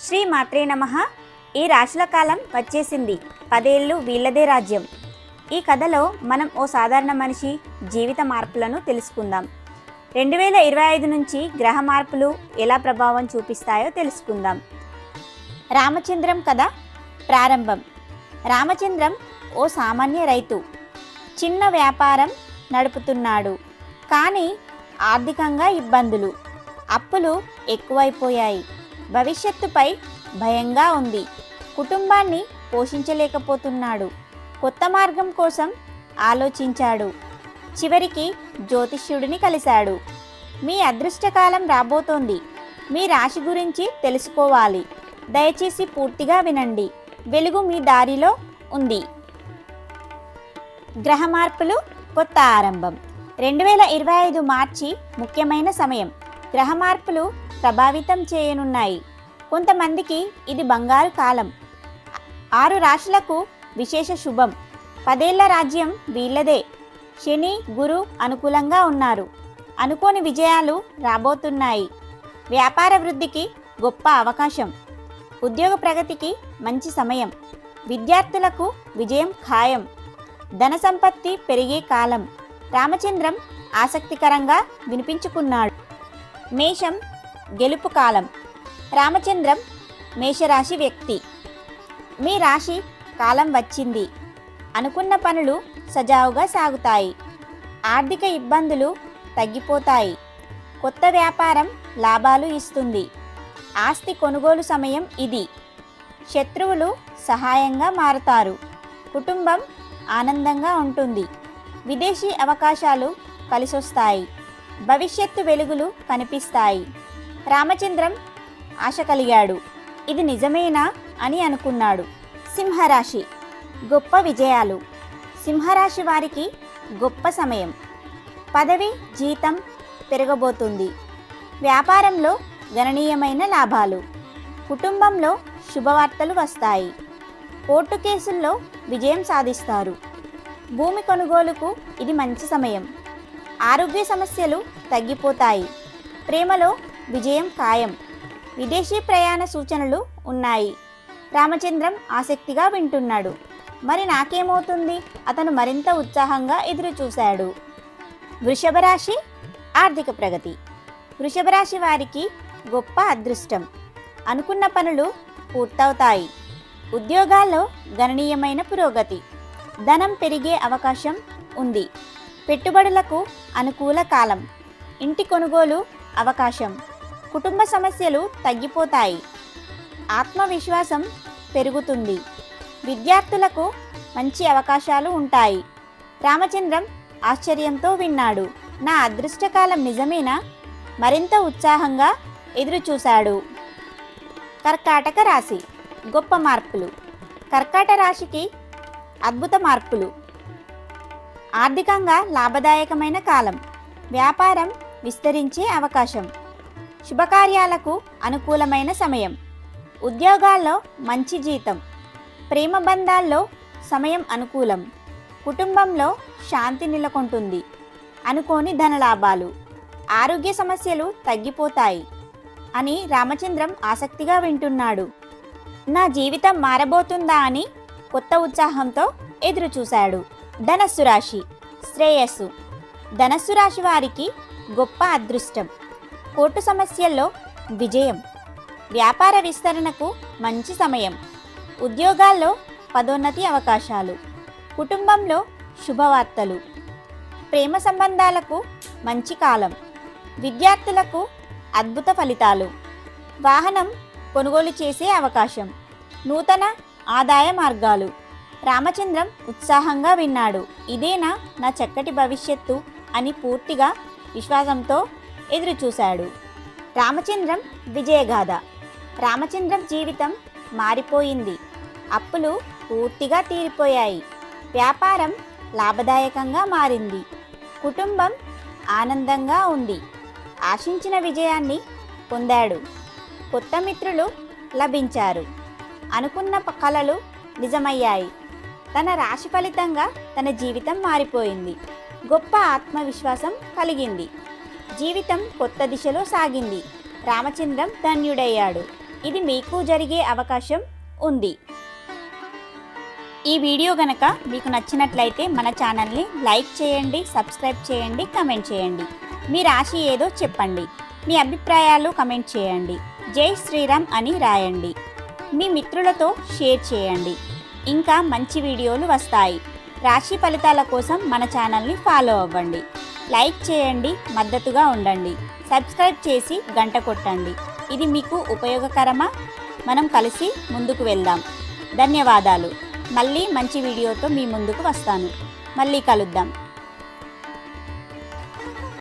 శ్రీ మాత్రే నమః. ఈ రాశుల కాలం వచ్చేసింది. 10 ఏళ్ళు వీళ్ళదే రాజ్యం. ఈ కథలో మనం ఓ సాధారణ మనిషి జీవిత మార్పులను తెలుసుకుందాం. 2025 నుంచి గ్రహ మార్పులు ఎలా ప్రభావం చూపిస్తాయో తెలుసుకుందాం. రామచంద్రం కథ ప్రారంభం. రామచంద్రం ఓ సామాన్య రైతు. చిన్న వ్యాపారం నడుపుతున్నాడు. కానీ ఆర్థికంగా ఇబ్బందులు, అప్పులు ఎక్కువైపోయాయి. భవిష్యత్తుపై భయంగా ఉంది. కుటుంబాన్ని పోషించలేకపోతున్నాడు. కొత్త మార్గం కోసం ఆలోచించాడు. చివరికి జ్యోతిష్యుడిని కలిశాడు. మీ అదృష్టకాలం రాబోతోంది. మీ రాశి గురించి తెలుసుకోవాలి. దయచేసి పూర్తిగా వినండి. వెలుగు మీ దారిలో ఉంది. గ్రహ మార్పులు, కొత్త ఆరంభం. 2025 మార్చి ముఖ్యమైన సమయం. గ్రహ మార్పులు ప్రభావితం చేయనున్నాయి. కొంతమందికి ఇది బంగారు కాలం. 6 రాశులకు విశేష శుభం. 10 ఏళ్ల రాజ్యం వీళ్ళదే. శని, గురు అనుకూలంగా ఉన్నారు. అనుకోని విజయాలు రాబోతున్నాయి. వ్యాపార వృద్ధికి గొప్ప అవకాశం. ఉద్యోగ ప్రగతికి మంచి సమయం. విద్యార్థులకు విజయం ఖాయం. ధన సంపత్తి పెరిగే కాలం. రామచంద్రం ఆసక్తికరంగా వినిపించుకున్నాడు. మేషం, గెలుపు కాలం. రామచంద్రం మేషరాశి వ్యక్తి. మీ రాశి కాలం వచ్చింది. అనుకున్న పనులు సజావుగా సాగుతాయి. ఆర్థిక ఇబ్బందులు తగ్గిపోతాయి. కొత్త వ్యాపారం లాభాలు ఇస్తుంది. ఆస్తి కొనుగోలు సమయం ఇది. శత్రువులు సహాయంగా మారుతారు. కుటుంబం ఆనందంగా ఉంటుంది. విదేశీ అవకాశాలు కలిసొస్తాయి. భవిష్యత్తు వెలుగులు కనిపిస్తాయి. రామచంద్రం ఆశ కలిగాడు. ఇది నిజమేనా అని అనుకున్నాడు. సింహరాశి, గొప్ప విజయాలు. సింహరాశి వారికి గొప్ప సమయం. పదవి, జీతం పెరగబోతుంది. వ్యాపారంలో గణనీయమైన లాభాలు. కుటుంబంలో శుభవార్తలు వస్తాయి. కోర్టు కేసుల్లో విజయం సాధిస్తారు. భూమి కొనుగోలుకు ఇది మంచి సమయం. ఆరోగ్య సమస్యలు తగ్గిపోతాయి. ప్రేమలో విజయం ఖాయం. విదేశీ ప్రయాణ సూచనలు ఉన్నాయి. రామచంద్రం ఆసక్తిగా వింటున్నాడు. మరి నాకేమవుతుంది? అతను మరింత ఉత్సాహంగా ఎదురుచూశాడు. వృషభ రాశి, ఆర్థిక ప్రగతి. వృషభ రాశి వారికి గొప్ప అదృష్టం. అనుకున్న పనులు పూర్తవుతాయి. ఉద్యోగాల్లో గణనీయమైన పురోగతి. ధనం పెరిగే అవకాశం ఉంది. పెట్టుబడులకు అనుకూల కాలం. ఇంటి కొనుగోలు అవకాశం. కుటుంబ సమస్యలు తగ్గిపోతాయి. ఆత్మవిశ్వాసం పెరుగుతుంది. విద్యార్థులకు మంచి అవకాశాలు ఉంటాయి. రామచంద్రం ఆశ్చర్యంతో విన్నాడు. నా అదృష్టకాలం నిజమేనా? మరింత ఉత్సాహంగా ఎదురుచూశాడు. కర్కాటక రాశి, గొప్ప మార్పులు. కర్కాటక రాశికి అద్భుత మార్పులు. ఆర్థికంగా లాభదాయకమైన కాలం. వ్యాపారం విస్తరించే అవకాశం. శుభకార్యాలకు అనుకూలమైన సమయం. ఉద్యోగాల్లో మంచి జీతం. ప్రేమ బంధాల్లో సమయం అనుకూలం. కుటుంబంలో శాంతి నెలకొంటుంది. అనుకోని ధనలాభాలు. ఆరోగ్య సమస్యలు తగ్గిపోతాయి అని రామచంద్రం ఆసక్తిగా వింటున్నాడు. నా జీవితం మారబోతుందా అని కొత్త ఉత్సాహంతో ఎదురుచూశాడు. ధనస్సు రాశి, శ్రేయస్సు. ధనస్సు రాశి వారికి గొప్ప అదృష్టం. కోర్టు సమస్యల్లో విజయం. వ్యాపార విస్తరణకు మంచి సమయం. ఉద్యోగాల్లో పదోన్నతి అవకాశాలు. కుటుంబంలో శుభవార్తలు. ప్రేమ సంబంధాలకు మంచి కాలం. విద్యార్థులకు అద్భుత ఫలితాలు. వాహనం కొనుగోలు చేసే అవకాశం. నూతన ఆదాయ మార్గాలు. రామచంద్రం ఉత్సాహంగా విన్నాడు. ఇదేనా నా చక్కటి భవిష్యత్తు అని పూర్తిగా విశ్వాసంతో ఎదురుచూశాడు. రామచంద్రం విజయగాథ. రామచంద్రం జీవితం మారిపోయింది. అప్పులు పూర్తిగా తీరిపోయాయి. వ్యాపారం లాభదాయకంగా మారింది. కుటుంబం ఆనందంగా ఉంది. ఆశించిన విజయాన్ని పొందాడు. కొత్త మిత్రులు లభించారు. అనుకున్న కలలు నిజమయ్యాయి. తన రాశి ఫలితంగా తన జీవితం మారిపోయింది. గొప్ప ఆత్మవిశ్వాసం కలిగింది. జీవితం కొత్త దిశలో సాగింది. రామచంద్రం ధన్యుడయ్యాడు. ఇది మీకు జరిగే అవకాశం ఉంది. ఈ వీడియో గనక మీకు నచ్చినట్లయితే మన ఛానల్ని లైక్ చేయండి, సబ్స్క్రైబ్ చేయండి, కమెంట్ చేయండి. మీ రాశి ఏదో చెప్పండి. మీ అభిప్రాయాలు కమెంట్ చేయండి. జై శ్రీరామ్ అని రాయండి. మీ మిత్రులతో షేర్ చేయండి. ఇంకా మంచి వీడియోలు వస్తాయి. రాశి ఫలితాల కోసం మన ఛానల్ని ఫాలో అవ్వండి. లైక్ చేయండి, మద్దతుగా ఉండండి. సబ్స్క్రైబ్ చేసి గంట కొట్టండి. ఇది మీకు ఉపయోగకరమా? మనం కలిసి ముందుకు వెళ్దాం. ధన్యవాదాలు. మళ్ళీ మంచి వీడియోతో మీ ముందుకు వస్తాను. మళ్ళీ కలుద్దాం.